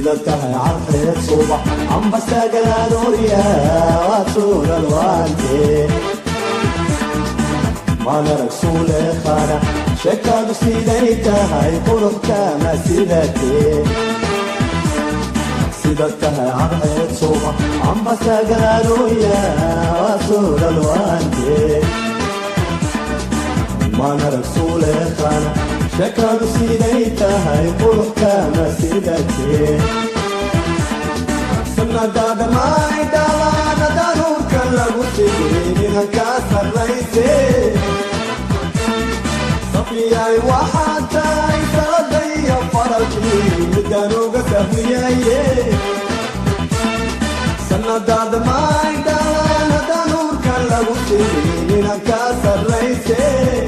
سيدتها عرفت صبح عم بستقل دوريا وطول الوالدي ما نرسول خانا شكا بسيديتها يقولوا كما سيدتي سيدتها عرفت صبح عم بستقل دوريا وطول الوالدي ما نرسول خانا شكا بسيديتها يقولوا كما سيدتي سنة داد ما يدالا ندارو كلا بسيدي هكاسر ريسي صفياي وحاتاي سردي فرقني مدانو قسمياي سنة داد ما يدالا ندارو كلا بسيدي هكاسر ريسي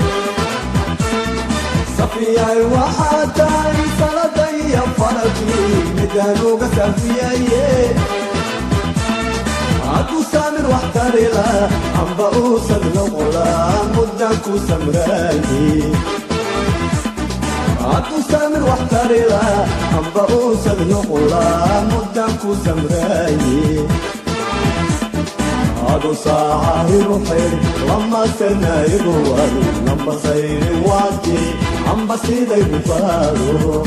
صفياي وحاتاي سردي فرقني مدانو قسمياي عدو سامر واحتاري لا عم بقوصد لولا مدانكو سمراني عدو سامر واحتاري لا عم بقوصد لولا مدانكو سمراني عدو ساعة يروحي لما سرنا يروالي لما صيري واكي عم بسيدي بفارو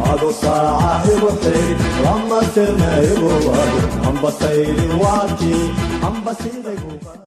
عدو ساعة يروحي لما سرنا يروالي عم بسيري واكي عم بسيدي بفارو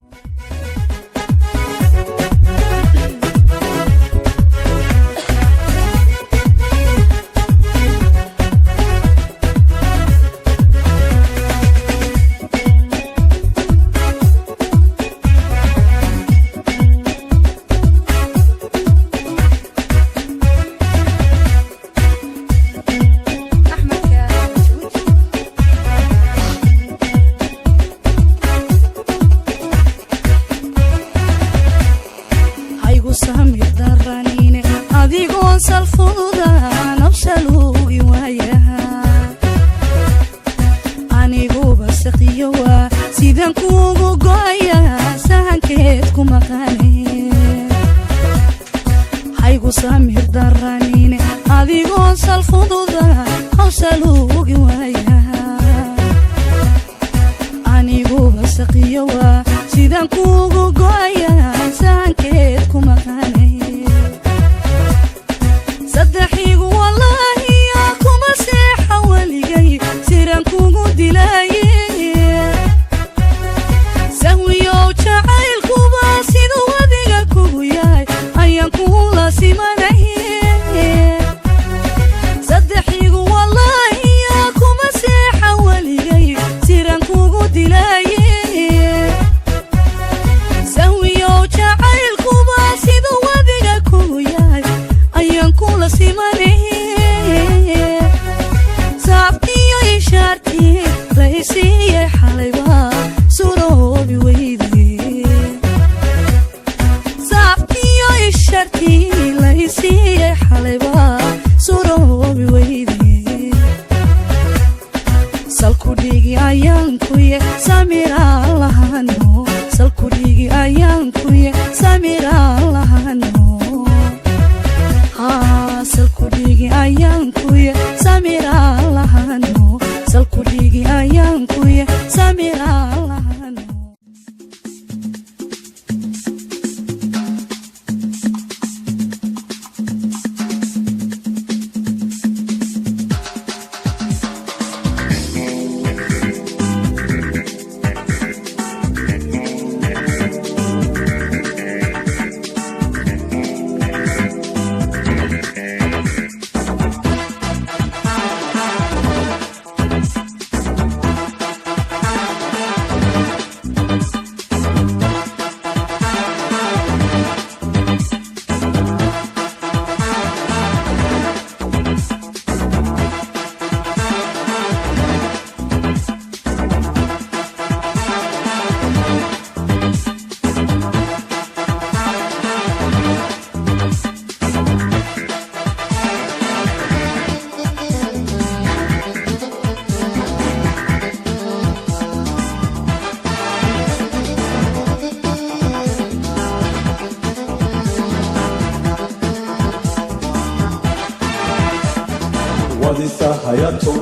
wadisa hayato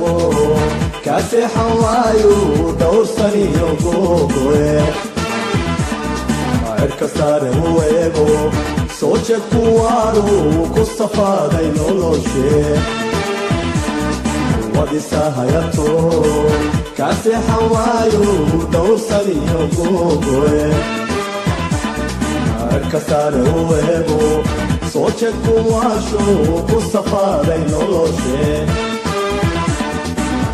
kaase xawaayo dawsaniyo gogoe cirka saare u eego soo jeed kuwaanu ku safaaday noloshe wadisa hayato kaase xawaayo dawsaniyo gogoe cirka saare u eego soo jeed kuwaashu ku safaaday noloshe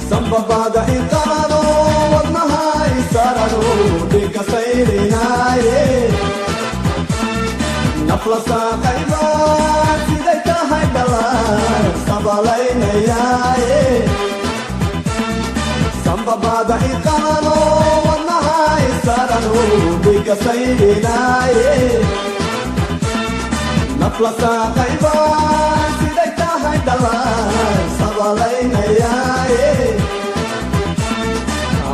sambabada intaano wadnaha isarano dhiga sayrinaaye nafla saaqayba siday tahay dhalaan sabalaynayaaye sambabada intaano wadnaha isarano dhiga sayrinaaye nafla saaqayba siday tahay dhalaan sabalaynayaaye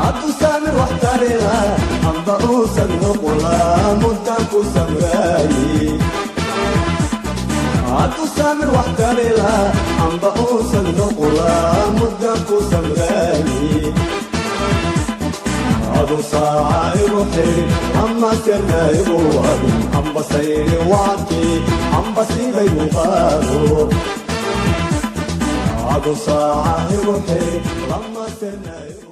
haddu saamir wax tarila amba uusan noqula muddan ku samraayi haddu saamir wax tarila amba uusan noqula muddan ku samraayi adu saaca igu xiri ama sirna igu wado amba sayri waadki amba sidaygu qaado adu saaca igu xiri ama sirna igu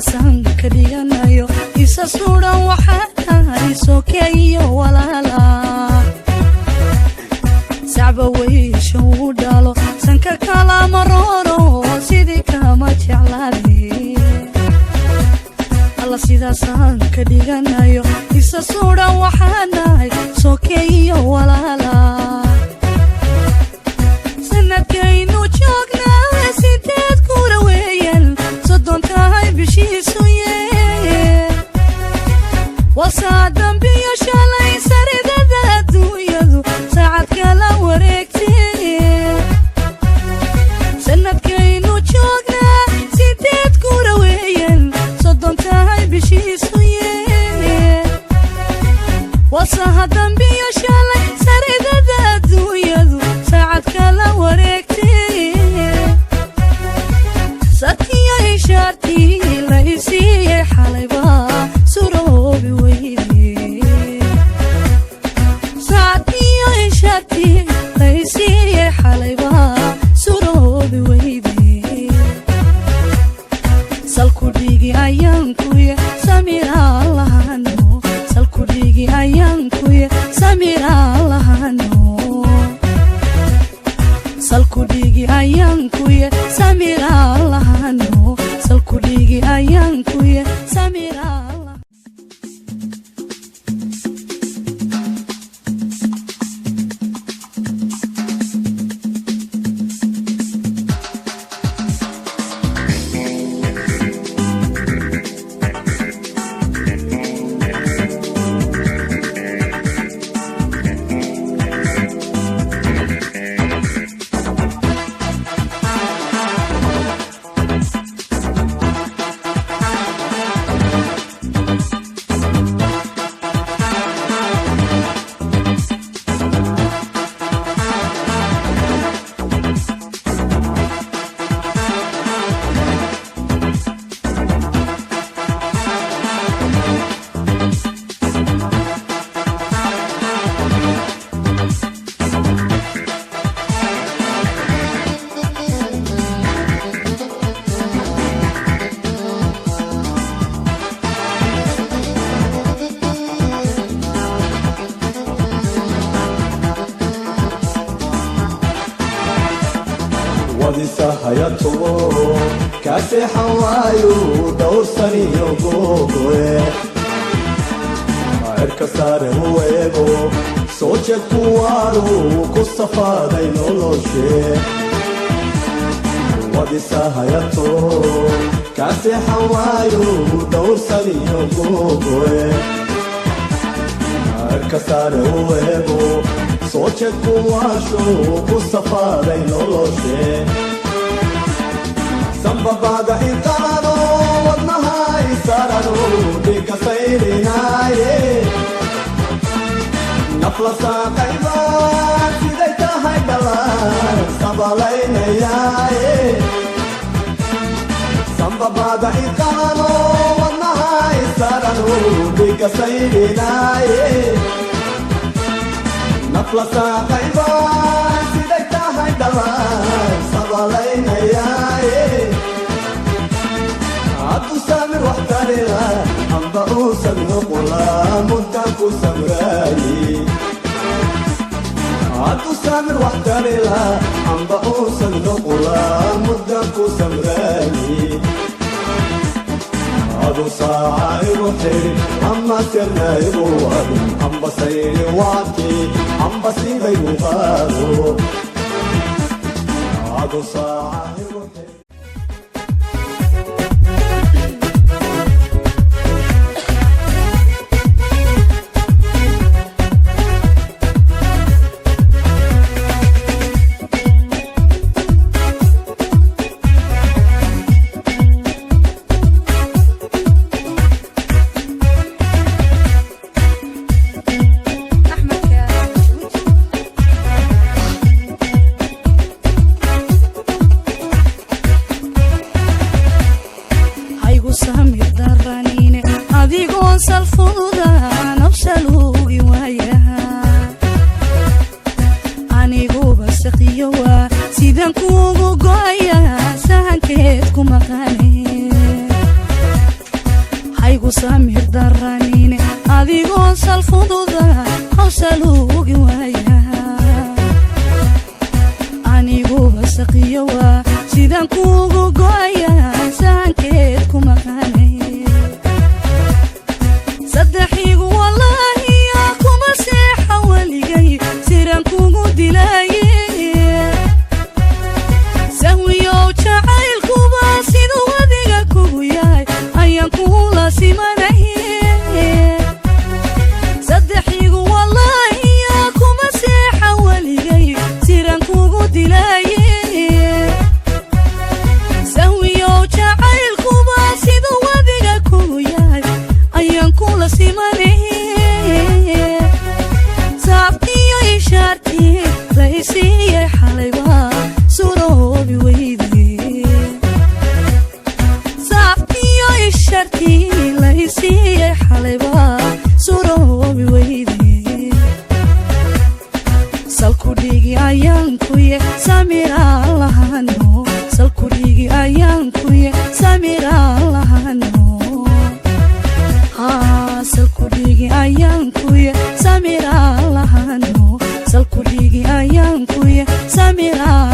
sanka dhiganayo isa suran waxaa sokeeyo walaala sacba weysha u dhalo sanka kala maroro sidii kama jeclaade alla sidaa sanka dhiganayo isa suran waxaa sokeeyo walaala sanadkaynu joognaa sideed kura weeyaan soddontahay bishiisu yee wasaadan biyo shalay saridada adduunyadu saacad kala wareegtee sanadkaynu joognaa sideed kura weeyaan soddontahay bishiisu yee wasaadan biyo shalay saridada adduunyadu saacad kala wareegtee sakiya ishaartii la isiiyey xalayba suroobi weyde sakiya ishaartii la isiiyey xalayba suroobi weyde salku dhigi ayaankuye samira lahano salku dhigi ayaankuye samira lahano salku dhigi ayaankuye samira lahano salku dhigi ayaankuye samira wadisa hayato كاسي حوايو دور سنيو قوقوي عركة ساري هويبو سوچة كوارو كصفا داي نولوشي ودي ساهياتو كاسي حوايو دور سنيو قوقوي عركة ساري هويبو سوچة كواشو كصفا داي نولوشي سنبا بعد إنقانو والنهاي سارنو ديك سيريناي نفلسا قيبا سيديتا هاي دلان سنبا لينياي سنبا بعد إنقانو والنهاي سارنو ديك سيريناي نفلسا قيبا سيديتا هاي دلان سنبا لينياي عدو سامر وحتاريها عم بقوسا نقولا منتاكو سمراي عدو سامر وحتاريها عم بقوسا نقولا منتاكو سمراي عدو ساعة روحي عم سيرنا يبوادو عم بسيري وعدي عم بسيري يبوادو عدو ساعة روحي Samira